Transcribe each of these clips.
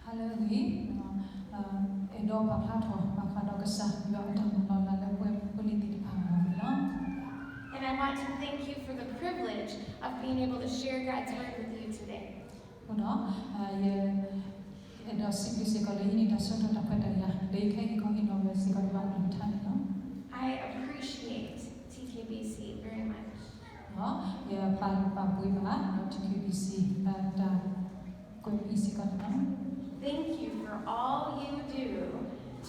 Hallelujah. Edo Papato, Papadogasa, And I want to thank you for the privilege of being able to share God's word with you today. I appreciate TKBC very much. Thank you for all you do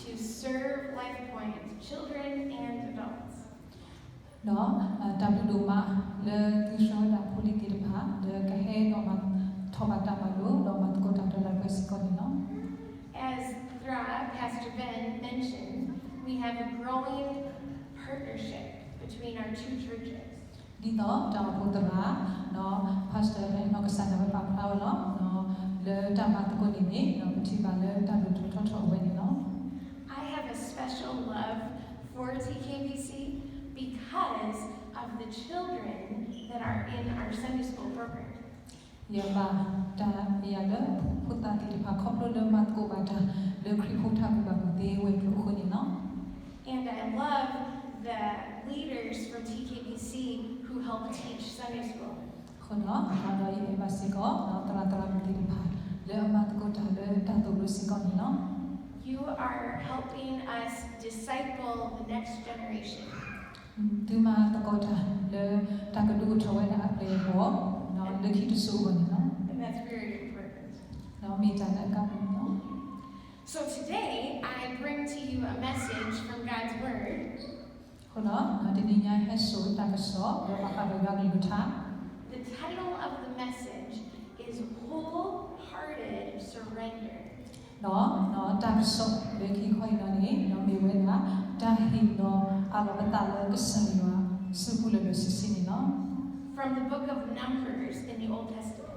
to serve Life Point children and adults. As Pastor Ben mentioned, we have a growing partnership between our two churches. I have a special love for TKBC because of the children that are in our Sunday school program. And I love the leaders from TKBC who help teach Sunday school. You are helping us disciple the next generation. And that's very important. So today, I bring to you a message from God's Word. The title of the message is Wholehearted Surrender. From the book of Numbers in the Old Testament.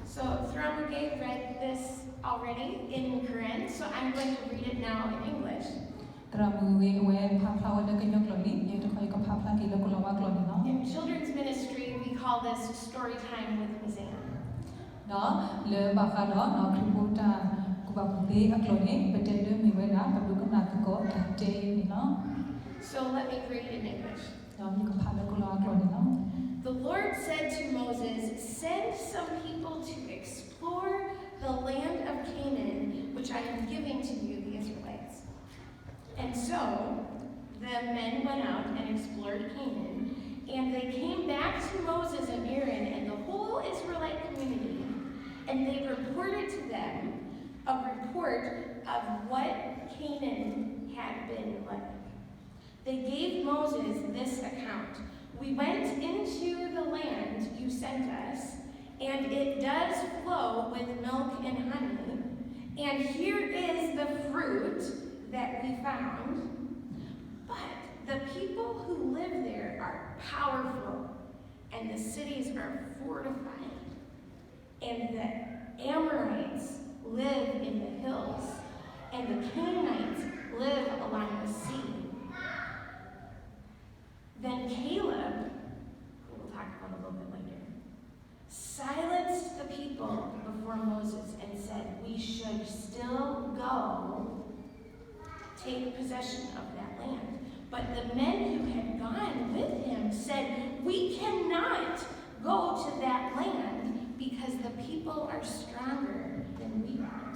So Thramugay read this already in Korean, so I'm going to read it now in English. In children's ministry, we call this story time with Mizanne. So let me read it in English. The Lord said to Moses, "Send some people to explore the land of Canaan, which I am giving to you, the Israelites." And so the men went out and explored Canaan, and they came back to Moses and Aaron and the whole Israelite community, and they reported to them a report of what Canaan had been like. They gave Moses this account: "We went into the land you sent us, and it does flow with milk and honey, and here is the fruit that we found. But the people who live there are powerful, and the cities are fortified, and the Amorites live in the hills, and the Canaanites live along the sea." Then Caleb, who we'll talk about a little bit later, silenced the people before Moses and said, "We should still go take possession of that land." But the men who had gone with him said, "We cannot go to that land because the people are stronger than we are."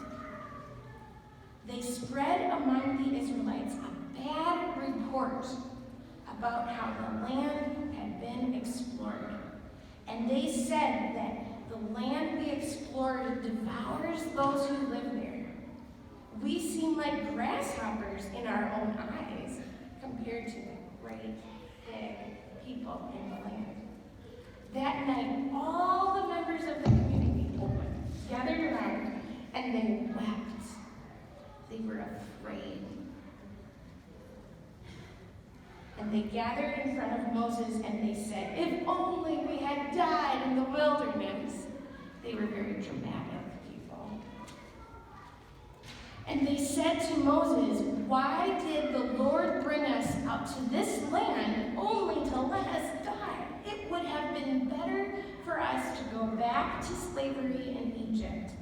They spread among the Israelites a bad report about how the land had been explored. And they said that the land we explored devours those who live there. We seem like grasshoppers in our own eyes compared to the great big people in the land. That night, all the members of the community gathered around and they wept. They were afraid. And they gathered in front of Moses and they said, "If only we had died in the wilderness." They were very dramatic people. And they said to Moses, "Why did the Lord bring us out to this land only to let us die? It would have been better back to slavery in Egypt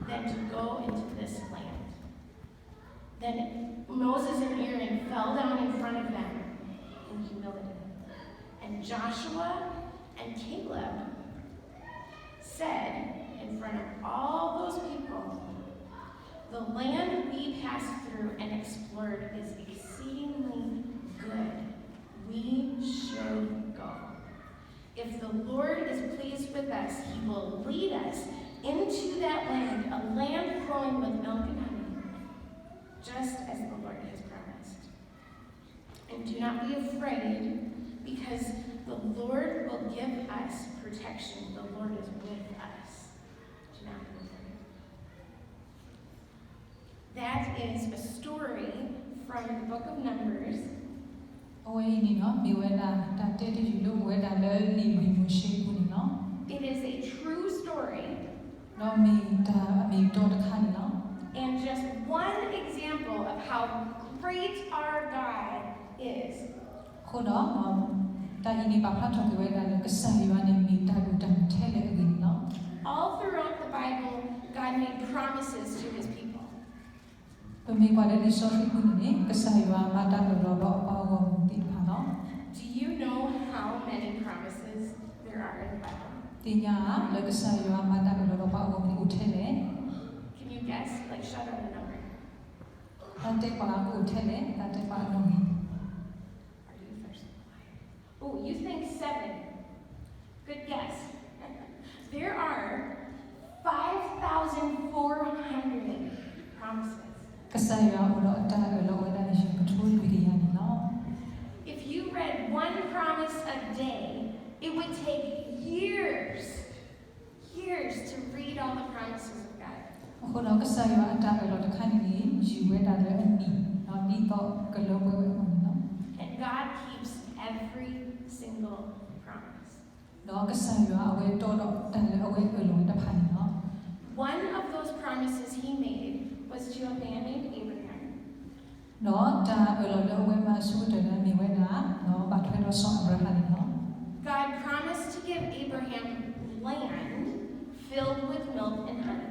than to go into this land. Then Moses and Aaron fell down in front of them in humility. And Joshua and Caleb said in front of all those people, "The land we passed through and explored is exceedingly good. We should go. If the Lord is pleased with us, he will lead us into that land, a land flowing with milk and honey, just as the Lord has promised. And do not be afraid, because the Lord will give us protection. The Lord is with us. Do not be afraid." That is a story from the book of Numbers. It is a true story. And just one example of how great our God is. All throughout the Bible, God made promises to his people. Do you know how many promises there are in the Bible? Can you guess? Like, shout out a number. Are you thirsty? Oh, you think 7. Good guess. There are 5,400 promises. If you read one promise a day, it would take years to read all the promises of God. And God keeps every single promise. One of those promises he made was to a man named Abraham. God promised to give Abraham land filled with milk and honey.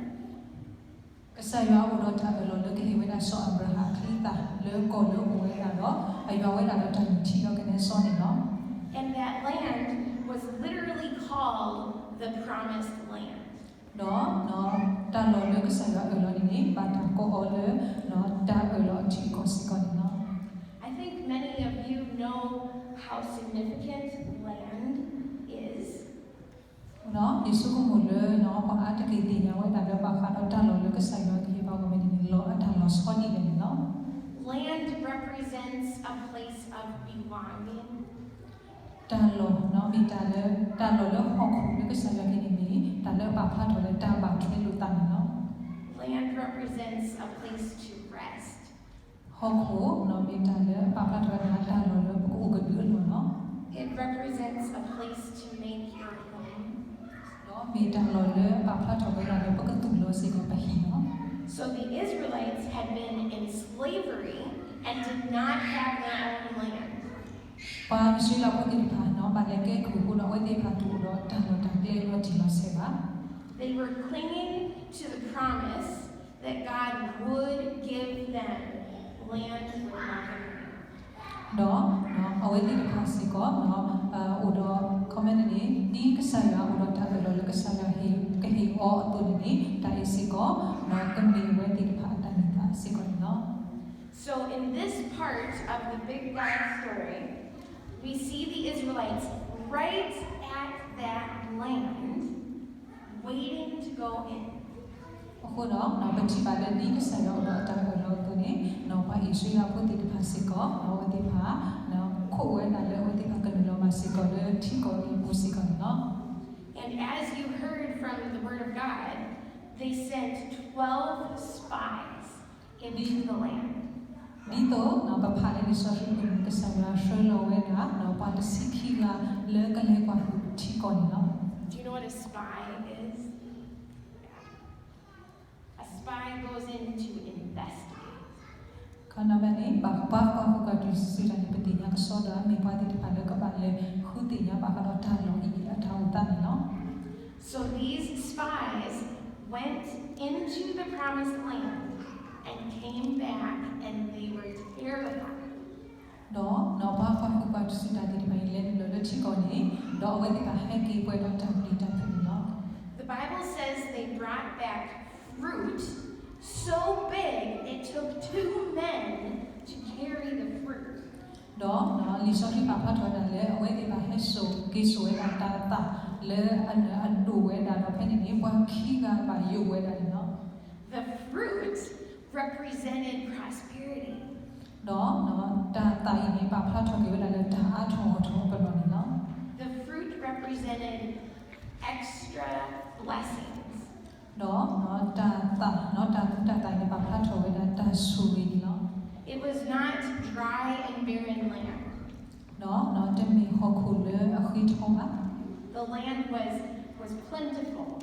And that land was literally called the Promised Land. I think many of you know how significant land is. Land represents a place of belonging. Land represents a place to rest. It represents a place to make your home. So the Israelites had been in slavery and did not have their own land. They were clinging to the promise that God would give them land with So in this part of the big God story, we see the Israelites right at that land, waiting to go in. And as you heard from the Word of God, they sent 12 spies into the land. Do you know what a spy is? A spy goes in to investigate. So these spies went into the promised land and came back and they were terrified. Đó nó ba fa hu ba su ta di mai len lo lo chi ko ni do we ti ba he ki pwe do ta ni ta phe no. The Bible says they brought back fruit so big it took 2 men to carry the fruit. Đó nó lý do khi bà phát thôi là lẽ ở cái bà hết số cái số là ta lẽ anh đủ cái là nó phải nên qua khi ga bà yêu cái là nó. The fruit represented prosperity. Đó nó ta tại vì bà phát thôi cái là ta thong cái nó. The fruit represented extra blessings. Đó nó ta tại vì bà phát thôi là ta số cái nó. It was not dry and barren land. Đó nó đem mình họ khổ lẽ ở khi thong á. The land was plentiful.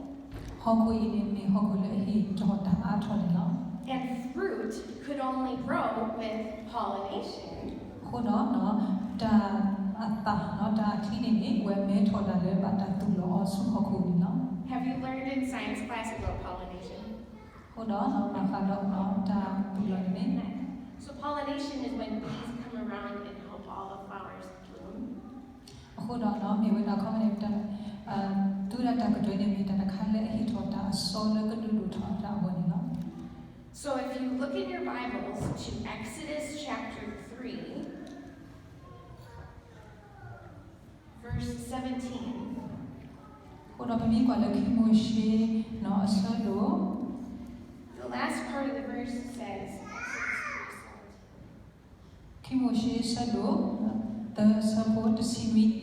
Họ khổ in mình họ khổ lẽ khi cho ta thôi nó. And fruit could only grow with pollination. Khổ đó nó ta khi này quê mẹ thôi là lẽ bà ta tụ lo xuống họ khổ nó. Have you learned in science class about pollination? Khổ đó nó bà phản động nó ta tụ lo nên. So pollination is when bees come around and help all the flowers bloom. Khổ đó nó mình đã có một ta tu ra ta cái chuyện này mình ta khai lẽ hi thôi ta so lẽ cái đủ thôi ta hơn nó. So if you look in your Bibles to Exodus chapter 3, verse 17. Khổ đó mình gọi là khi Môi-se nó sơ đồ. The last part of the verse says, Khi Môi-se sơ đồ ta sơ bộ ta si mi.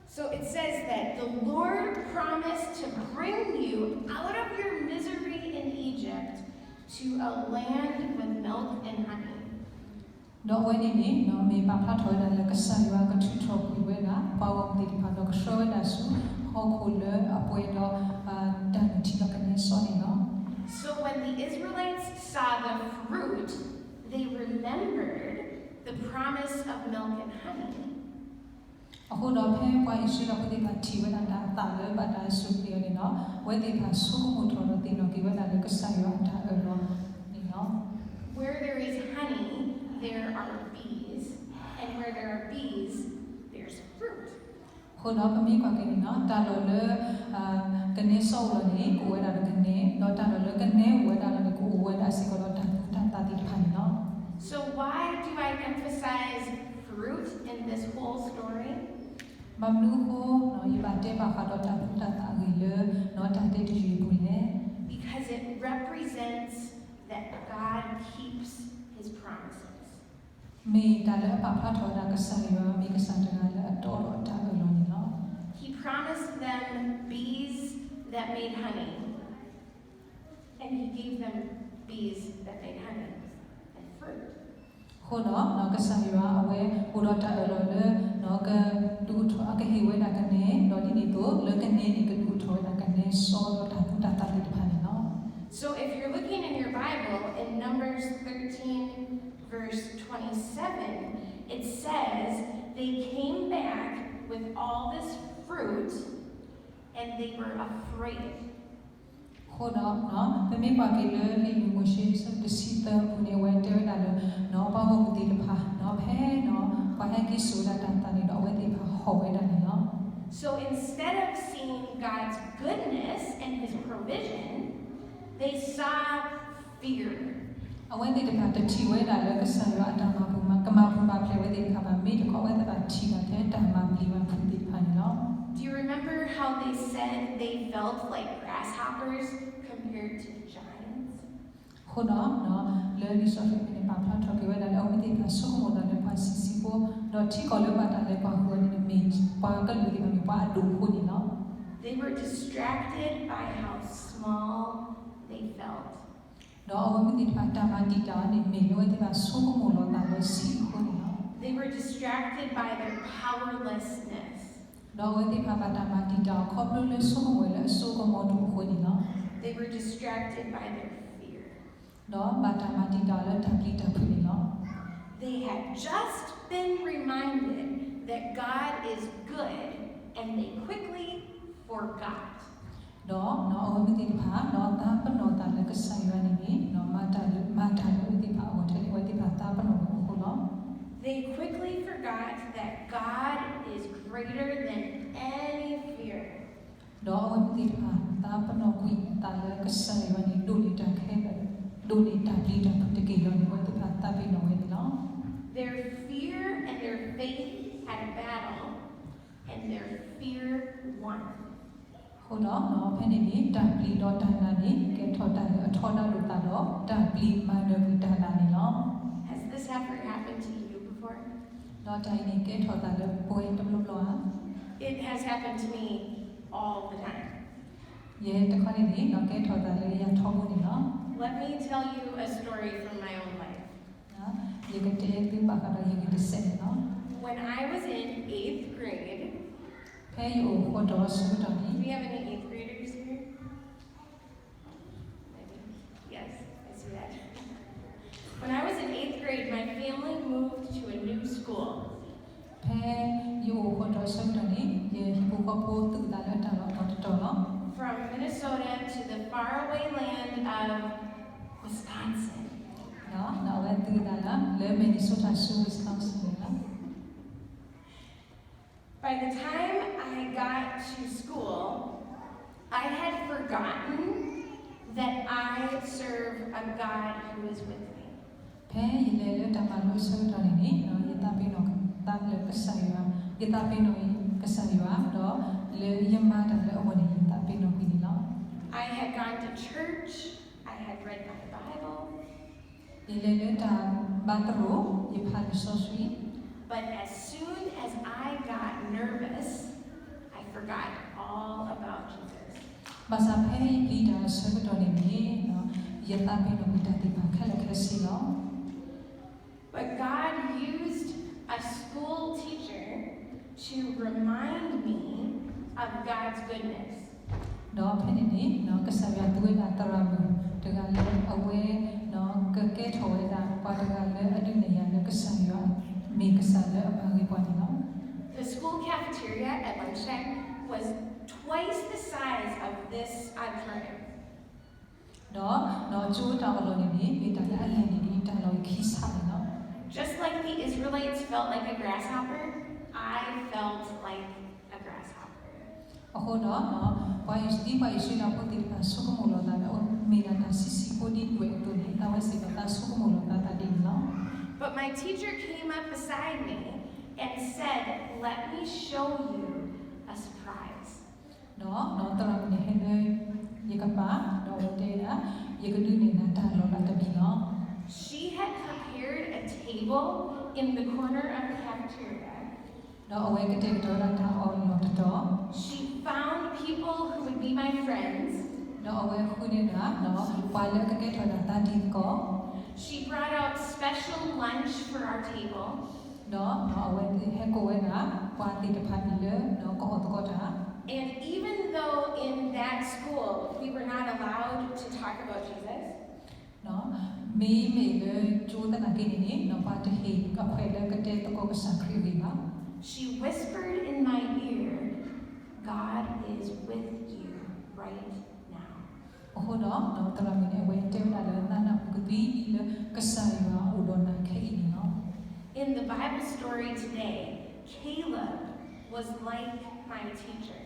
So it says that the Lord promised to bring you out of your misery in Egypt to a land with milk and honey. Đó với này nó mình bà phát thôi là cái sai và cái chuyện thôi quý vị là bao gồm thì bà nó soi là số họ khổ lỡ ở bên đó đang chỉ là cái này so này nó. So when the Israelites saw the fruit, they remembered the promise of milk and honey. Ở khu đó phải qua Israel là cái bà chỉ với là ta lỡ bà đã sụp đi này nó với thì bà số một thôi nó tin nó cái với là cái sai và ta ở đó này nó. Where there is honey, there are bees, and where there are bees, there's fruit. Khu đó bà mi qua cái này nó ta lỡ cái này sâu là này của là cái này nó ta lỡ cái này của là cái của là sẽ có đó ta thì phải nó. So why do I emphasize fruit in this whole story? Bam nu ho nó như bà té bà phát đó ta gửi lỡ nó ta té từ dưới bùn nè. Because it represents that God keeps His promises. Mi ta lỡ bà phát thôi là cái sai và mi cái sai là đó ta ở đó nó. He promised them bees that made honey, and He gave them bees that made honey and fruit. Khu đó nó cái sai và ở khu đó ta ở đó nó cái đủ thôi cái hiệu quả là cái này đó đi đi tốt lỡ cái này thì cái đủ thôi là cái này so đó ta đi phải nó. So if you're looking in your Bible in Numbers 13 verse 27, it says they came back with all this fruit and they were afraid. Khu đó nó phải biết qua cái lỡ thì một số sự tự si tơ của nhiều người tới là nó bao gồm thì là nó phải nó qua hai cái số là ta này đó với thì phải học với này nó. So instead of seeing God's goodness and His provision, they saw fear. Ở với thì phải tự chịu với là cái sai và ta mà bùm mà phải với thì phải mà biết có với ta chịu là thế ta mà bị mà không bị phải nó. Do you remember how they said they felt like grasshoppers compared to giants? Khu đó nó lỡ đi so với mình bảo phát cho cái với là ông thì phải số một là để qua xí bộ nó chỉ có lỡ bạn là qua hơn thì mình qua cái lối thì mình qua đúng khu thì nó. They were distracted by how small they felt. Đó ông thì phải ta mà đi đó để mình lối thì phải số một là lối xí khu thì nó. They were distracted by their powerlessness. Đó thì phải ta mà đi đó không lối số một là số một đúng khu thì nó. They were distracted by their fear. Đó bà ta mà đi đó là ta đi đó thì nó. They had just been reminded that God is good, and they quickly forgot. တော့နော်အဝတိဖာနော်တာပနောတာလည်းကဆိုင်ရနေနော်မာတာလည်းဝတိဖာဟိုတယ်ဝတိဖာတာပနောကိုနော် They quickly forgot that God is greater than any fear. တော့အဝတိဖာတာပနောကွီတာလည်းကဆိုင်ရနေဒိုလီတာခဲဒိုလီတာပြီးတာတကယ်လို့ဝတိဖာတာပြီးနော်ဝေနော် Their fear and their faith had a battle, and their fear won. ဟိုနော်ဖဲနေနေတာပြီးတော့တာနာနေကဲထောတာအထောတာလို့တာတော့တာပြီးမာနဝီတာနာနေနော် Has this ever happened to you before? တော့တိုင်းနေကဲထောတာလည်းပွဲတမလို့လော It has happened to me all the time. ရဲတခါနေနေနော်ကဲထောတာလည်းရထောမှုနေနော် Let me tell you a story from my own life. နော်ရေကတဲ့ပြီးပါကတော့ရေကတဲ့ဆက်နော် When I was in 8th grade, ဖဲယူဟိုတော့ဆူတော်နေ do we have any 8th graders here? Maybe. Yes, I see that. When I was in 8th grade, my family moved to a new school. ဖဲယူဟိုတော့ဆူတော်နေရေဟိပိုကပိုတူတာလည်းတာတော့တော်နော် From Minnesota to the faraway land of Wisconsin. နော်နော်ဝဲတူတာလားလဲမနီဆိုတာဆူစကောင်းစလား By the time I got to school, I had forgotten that I serve a God who is with me. ဖဲရေလေတမလို့ဆူတော်နေနော်ရေတာပြီးတော့တာလည်းကဆိုင်ရရေတာပြီးတော့ကဆိုင်ရတော့လေယမတာလည်းအဝနေတာပြီးတော့ပြီးနော် I had gone to church, I had read my Bible, ရေလေတာဘာတရိုရေဖာလဆိုဆွီ but as soon as I got nervous, I forgot all about Jesus. ဘာသာဖဲလီဒါဆူတော်နေနော်ရေတာပြီးတော့တာတိပါခက်လက်ခက်စီနော် But God used a school teacher to remind me of God's goodness. နော်ဖဲနေနေနော်ကစားရတူတာတရာမတကလည်းအဝဲနော်ကကဲထော်ဝဲတာပါတကလည်းအဒုနေရလည်းကစားရမိကစားလည်းအပါကြီးပွားနေနော် The school cafeteria at lunchtime was twice the size of this auditorium. နော်ကျိုးတောင်းလို့နေပြီမိတာလည်းအလင်းနေဒီတာလို့ခီးစားနေနော် Just like the Israelites felt like a grasshopper, I felt like a grasshopper. အခုတော့နော်ဘာယူစီဘာယူစီတော့ပိုတိပါဆုကမလို့တာနော်မိနာတာစီစီကိုဒီတွေ့တူနေတာဝစီတာဆုကမလို့တာတာဒီနော် But my teacher came up beside me and said, "Let me show you a surprise." နော်တရာမနေဟဲ့ရေကပါတော့တဲတာရေကဒူနေတာတာလို့လာတပြီနော် She had prepared a table in the corner of the cafeteria. နော်အဝဲကတဲ့တော့တာအော်လို့တော့ She found people who would be my friends. နော်အဝဲခုနေတာနော်ဘာလဲကကဲထော်တာတာဒီကော She brought out special lunch for our table. နော်အဝဲဟဲကိုဝဲတာပွာတိတဖာဒီလေနော်ကောတော့တာ And even though in that school we were not allowed to talk about Jesus, နော်မေမေလေကျိုးတနာကိနေနော်ပါတဟေကခွဲလေကတဲ့တော့ကစားခရီးပါ she whispered in my ear, "God is with you right now." အခုတော့တရာမနေဝဲတဲတာလေနာနာကတိလေကစားရဥဒနာခဲနေနော် In the Bible story today, Caleb was like my teacher.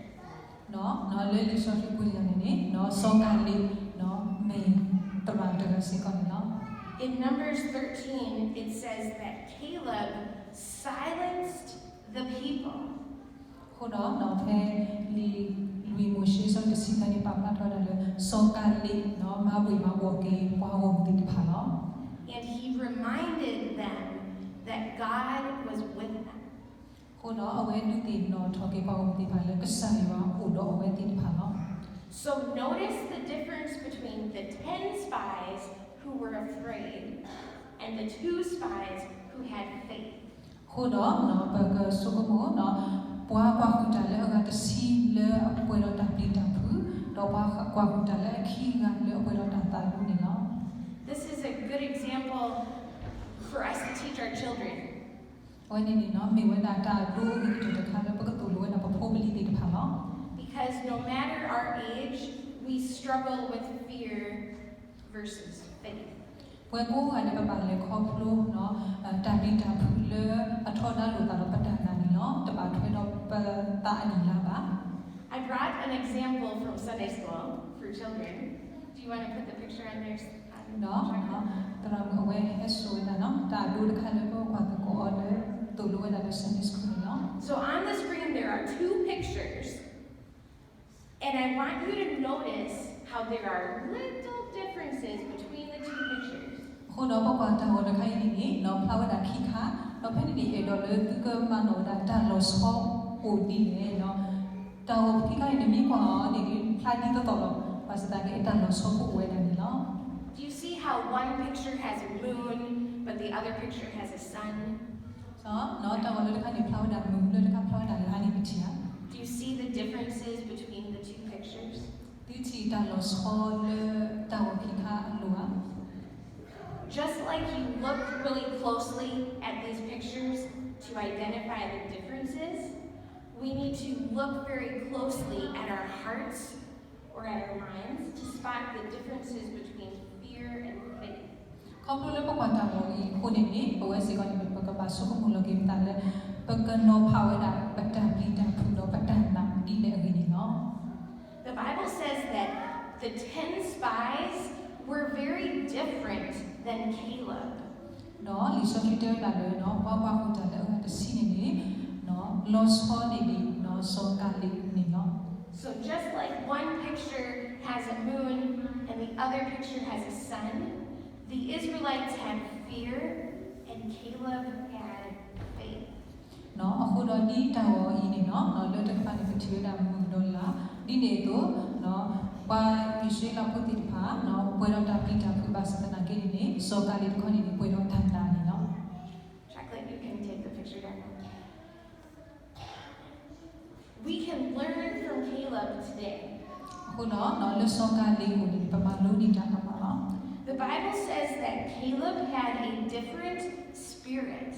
နော်လေလေဆိုပြီးပူရနေနော်စောကလေးနော်မေတရာတကစေကောနော် In Numbers 13, it says that Caleb silenced the people. ခုနော်ဖဲလီလူမိုရှိဆိုတဲ့စီကနေပါပါထော်တယ်လေစောကလေးနော်မဘွေမဘောကေပွားဝုံတိဖာနော် And he reminded them that God was with them. ခုနော်အဝဲလူတီနော်ထော်ကေပွားဝုံတိဖာလေကစားရဥတော့အဝဲတိဖာနော် So notice the difference between the 10 spies who were afraid and the 2 spies who had faith. ခုနော်ဘကဆုကမောနော်ပွားခုတလည်းအကတစီလေအပွဲတော့တပ်ပြီးတပ်ဘူးတော့ဘာကွာခုတလည်းခီးကလေအပွဲတော့တပ်တာလို့နေနော် This is a good example for us to teach our children. วันนี้เนาะมีวันดาดูอีกจุดเดียวกันแล้วปกติรู้ว่าเราพบลิติดผ่านเนาะ Because no matter our age, we struggle with fear versus faith. เมื่อกู้กันในประมาณเลยครอบครัวเนาะตาดีตาพูดเลยอัทอดาลุตาเราประดานานี่เนาะแต่บางทีเราตาอันนี้ละบ้า I brought an example from Sunday school for children. Do you want to put the picture on there? เนาะแต่เราเอาไว้ให้สวยนะเนาะตาดูนะคะแล้วก็ความตะโกนเลยตัวรู้ว่าเราจะ Sunday school เนาะ So on the screen there are two pictures, and I want you to notice how there are little differences between the two pictures. คนเราบอกว่าตาหัวเราใครนี่เนาะพลาวดาขี้ขาเราเพ่นดีเอดอลเลยคือก็มาโนดาตาเราชอบปูดีเลยเนาะตาหัวขี้ขาเนี่ยมีกว่านี่พลาดที่ตัวเราภาษาไทยตาเราชอบปูไว้ได้เนาะ Do you see how one picture has a moon, but the other picture has a sun? เนาะตาหัวเราใครเนี่ยพลาวดามือเลยนะคะพลาวดาลานี่เป็นเชีย Do you see the differences between the two pictures? ที่ที่ตาเราชอบเลยตาหัวขี้ขาลัว Just like you look really closely at these pictures to identify the differences, we need to look very closely at our hearts or at our minds to spot the differences between fear and faith. ครอบครัวเลยบอกว่าตาหัวอีคนนี้เอาไว้สิก่อนเป็นประกอบสุขมูลเกมตาเลยประกันโนภาวดาปัตตาปีตาพูโนปัตตานาดีเลยอะไรนี่เนาะ The Bible says that the 10 spies were very different than Caleb. เนาะลิซอที่เดินมาเลยเนาะว่าคุณจะได้เอาแต่สิ่งนี้เนาะลอสฮอนี่เนาะสองการลินี่เนาะ So just like one picture has a moon and the other picture has a sun, the Israelites had fear and Caleb had faith. เนาะအခုတော့ဒီတောင်ဤနေเนาะလွတ်တဲ့ဖာနေပတိဒါမူဒေါ်လာဒီနေတော့เนาะပါဒီရှိလာပုတိဖာเนาะပွေတော့တာပိတာဖူပါစတနာကိနေစောကလေးခေါနေပွေတော့ထန်တာနေเนาะ Chocolate, you can take the picture down. We can learn from Caleb today. အခုတော့เนาะလွတ်စောကလေးကိုဒီပမာလုံးနေတာမှာเนาะ The Bible says that Caleb had a different spirit.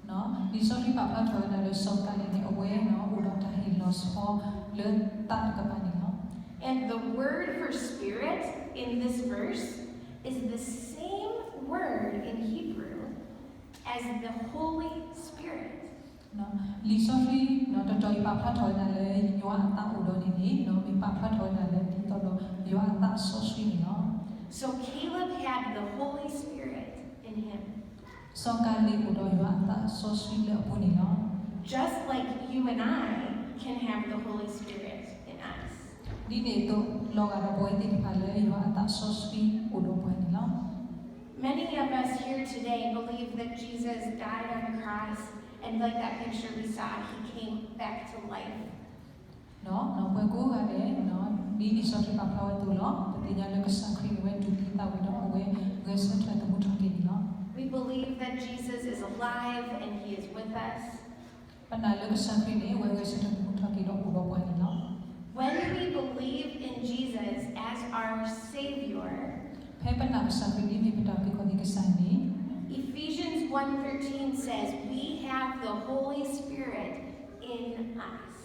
เนาะဒီစောที่ปาพระถอยได้လွတ်စောကလေးနေအဝဲเนาะဥတော်တာဟီလောစောလွတ်တာကပနေเนาะ And the word for spirit in this verse is the same word in Hebrew as the Holy Spirit. เนาะลิซอที่เนาะตอยปาพระถอยได้เลยยัวอัตตาอุดรนี่เนาะมีปาพระถอยได้เลยที่ตอยัวอัตตาโซสวีเนาะ So Caleb had the Holy Spirit in him. สองการลีอุดรยัวอัตตาโซสวีเลปุนี่เนาะ Just like you and I can have the Holy Spirit in us. ဒီနေတော့လောကတော်ဘွယ်တိဖာလေยัวอัตตาโซสวีอุดรဘွယ်นี่เนาะ Many of us here today believe that Jesus died on the cross, and like that picture we saw, he came back to life. เนาะဘွယ်ကိုကလည်းเนาะဒီဒီစောที่ปาพระวตุเนาะปฏิญาณก็สังครีเวตุติตาวิดอเวเกสทะตมุทะกิเนาะ We believe that Jesus is alive and he is with us. ปนาเลก็สังครีนี่เวเกสทะตมุทะกิดออุดรบွယ်นี่เนาะ When we believe in Jesus as our Savior, แพ้ปนาสังครีนี่มีปิตาปิคนนี้ก็สันนี่ Ephesians 1:13 says we have the Holy Spirit in us.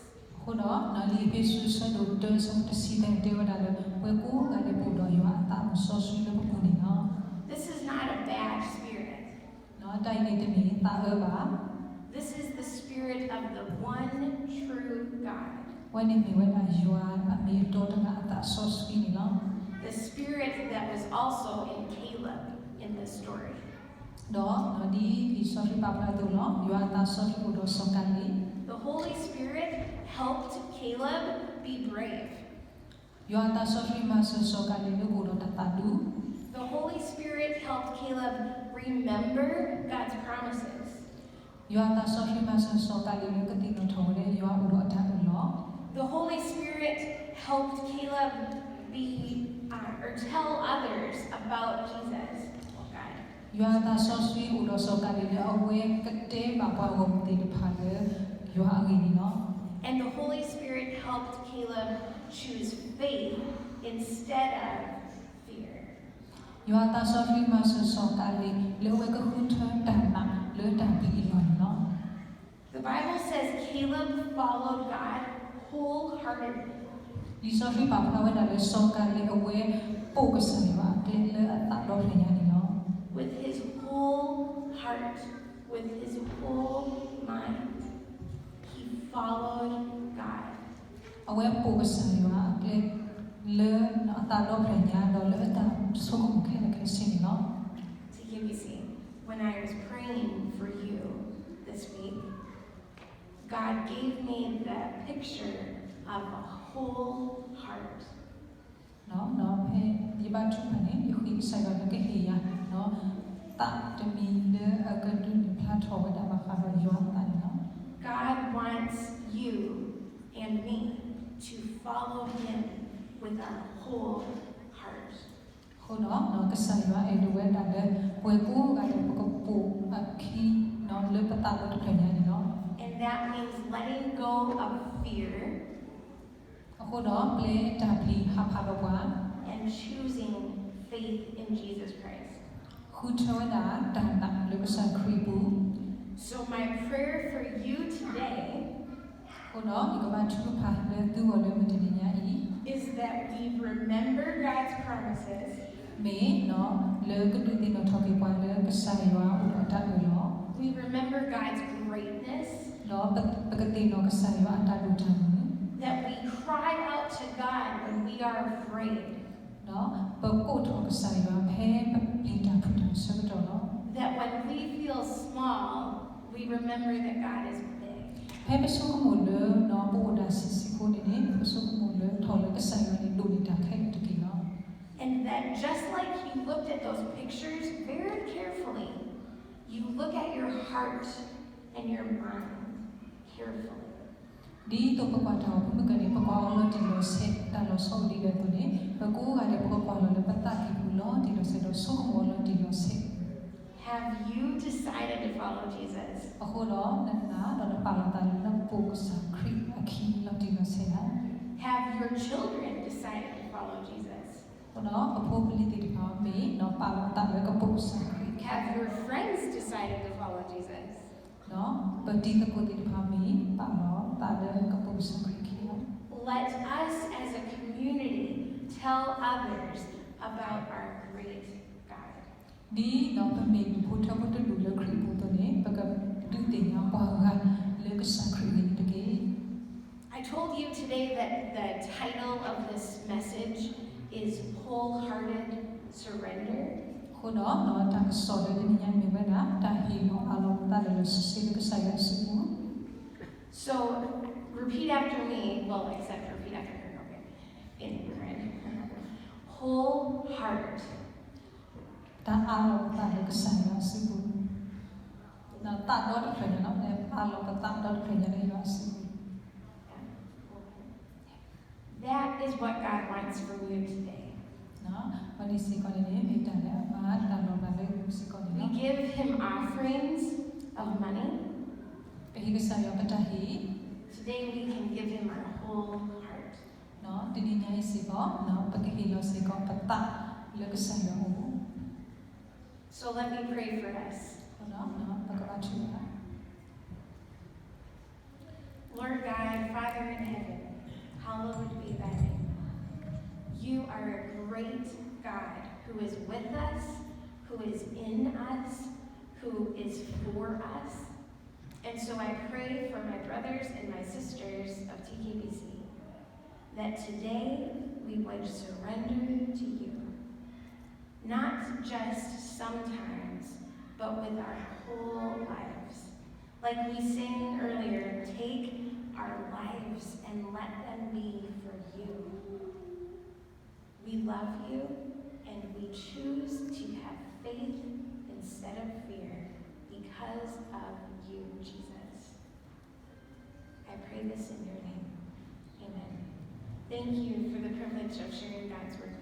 ခုတော့နော်ဒီယေရှုဆန်တို့တဆုံးတစီတဲ့တေဝဒါလေဝေကိုကလည်းပို့တော့ရွာအတာမဆောဆွေးလို့ပုန်နေနော် This is not a bad spirit. နော်တိုင်းနေတဲ့နေတာဟောပါ This is the spirit of the one true God. ဝိုင်းနေမြဝဲလာရွာအမေတော်တကအတာဆောဆွေးနေနော် The spirit that was also in Caleb in this story. တော့နော်ဒီဆောဆွေးပါပါတော့နော်ရွာအတာဆောဆွေးကိုတော့ဆောကန်လေး The Holy Spirit helped Caleb be brave. ရွာအတာဆောဆွေးမှာဆောကန်လေးကိုတော့တတ်တူ The Holy Spirit helped Caleb remember God's promises. ရွာအတာဆောဆွေးမှာဆောကန်လေးကိုတိနော်ထော်လေရွာဦးတော့အတာတော့ The Holy Spirit helped Caleb be or tell others about Jesus. Oh God. ရွာအတာဆောဆွေးဦးတော့ဆောကန်လေးအဝဲကတဲ့ပါပါဝမတိတဖာလေရွာအငင်းနော် And the Holy Spirit helped Caleb choose faith instead of fear. ရွာသားဆော်ဖီမှာဆော်ကာလီလောဝဲကခုထတန်နာလောတန်ပီလောနော် Caleb followed God wholeheartedly. ဒီဆိုဖီပါဖဝဲတာလေစောကလေအဝဲပို့ကစားပါတဲလေအတာတော့ဖညာနေနော် With his whole heart, with his whole mind, he followed God. အဝဲပို့ကစားပါတဲလေအတာတော့ဖညာတော့လေအတာဆိုကမခဲခဲစင်းနော် TKBC, when I was praying for you this week, God gave me the picture of a whole heart. နော်ဖဲဒီဘာချုံနေဒီခွေးဆိုင်တော့ကဲဟေးရနော်တာတမီလေအကဒူပလက်ဖော်ဒါဘာခါရယောတာနော် God wants you and me to follow him with our whole heart. ခုနော်ကစားရအဲ့ဒီဝဲတာလေဝဲကူကလည်းပကပူအခီနော်လေပတာတော့ဖညာနေနော် And that means letting go of fear အခုတော့ပလေတာပလီဟာဖာဘဝ and choosing faith in Jesus Christ. ခုချဝဒါတာတာလေကစားခရီဘူး So my prayer for you today ခုတော့ဒီကဘာချူဖာလေသူ့ဝလေမတင်ညာဤ is that we remember God's promises မေနော်လေကတူတင်တော့ထောက်ပြပွားလေကစားရဥဒတာလော we remember God's greatness နော်ပကတိနော်ကစားရအတာလူတမ်း that we cry out to God when we are afraid နော်ပကုတ်ထောကစားရဖဲပလီတာဖူတာစကတော့နော် that when we feel small we remember that God is big ဖဲပစုကမလို့နော်ပိုဒါစီစီကိုနေနေပစုကမလို့ထော်လေကစားရနေလူနေတာခဲတကီနော် and that just like you looked at those pictures very carefully you look at your heart and your mind carefully ဒီတော့ပကွာတော့ဘုမကနေပကွာလို့ဒီလိုဆက်တာလို့ဆိုဒီလေတူနေပကူကလည်းပကွာလို့ပတ်တာကီဘူးလို့ဒီလိုဆက်တော့ဆိုမောလို့ဒီလိုဆက် Have you decided to follow Jesus? အခုတော့နာတော့ပါလာတယ်လို့ပို့စခရီအခီလို့ဒီလိုဆက်ရ Have your children decided to follow Jesus? ခုတော့အဖို့ပလီတီပါမေနော်ပါလာတယ်ကပို့စခရီ Have your friends decided to follow Jesus? နော်ပတိကကိုတီပါမေပါတော့တာတယ်ကပို့စခရီခီ Let us as a community tell others about our great God. ဒီတော့ပမေဘုထဘုထလူလခရီဘူးတော့နေပကတူတင်ရပါကလေကစခရီတကေ I told you today that the title of this message is Wholehearted Surrender. ခုတော့တော့တာဆော်တဲ့ညံမြဝဲတာတာဟီနော်အလုံးတာလေစီလကဆိုင်ရစီဘူး So repeat after me, well, except repeat after her, okay? In Korean. Whole heart. တာအလုံးတာလေကဆိုင်ရစီဘူးနော်တာတော့ဖရနော်လေအလုံးတာတော့ဖရနေရစီ That is what God wants from you today. နော်ဘာဒီစီကောနေနေမိတာလေအမတာတော့ဘာလေစီကောနေ We နော် give him offerings of money. ပေဟိကဆိုင်ရပတာဟီ Today we can give him our whole heart. နော်ဒီဒီညိုင်းစီကောနော်ပကဟီလောစီကောပတာလေကဆိုင်ရဟို So let me pray for us. နော်နော်ပကဘာချူပါ Lord God, Father in heaven, hallowed be thy name. You are a great God who is with us, who is in us, who is for us. And so I pray for my brothers and my sisters of TKBC that today we would surrender to you. Not just sometimes, but with our whole lives. Like we sang earlier, take our lives and let them be for you. We love you and we choose to have faith instead of fear because of you, Jesus. I pray this in your name. Amen. Thank you for the privilege of sharing God's word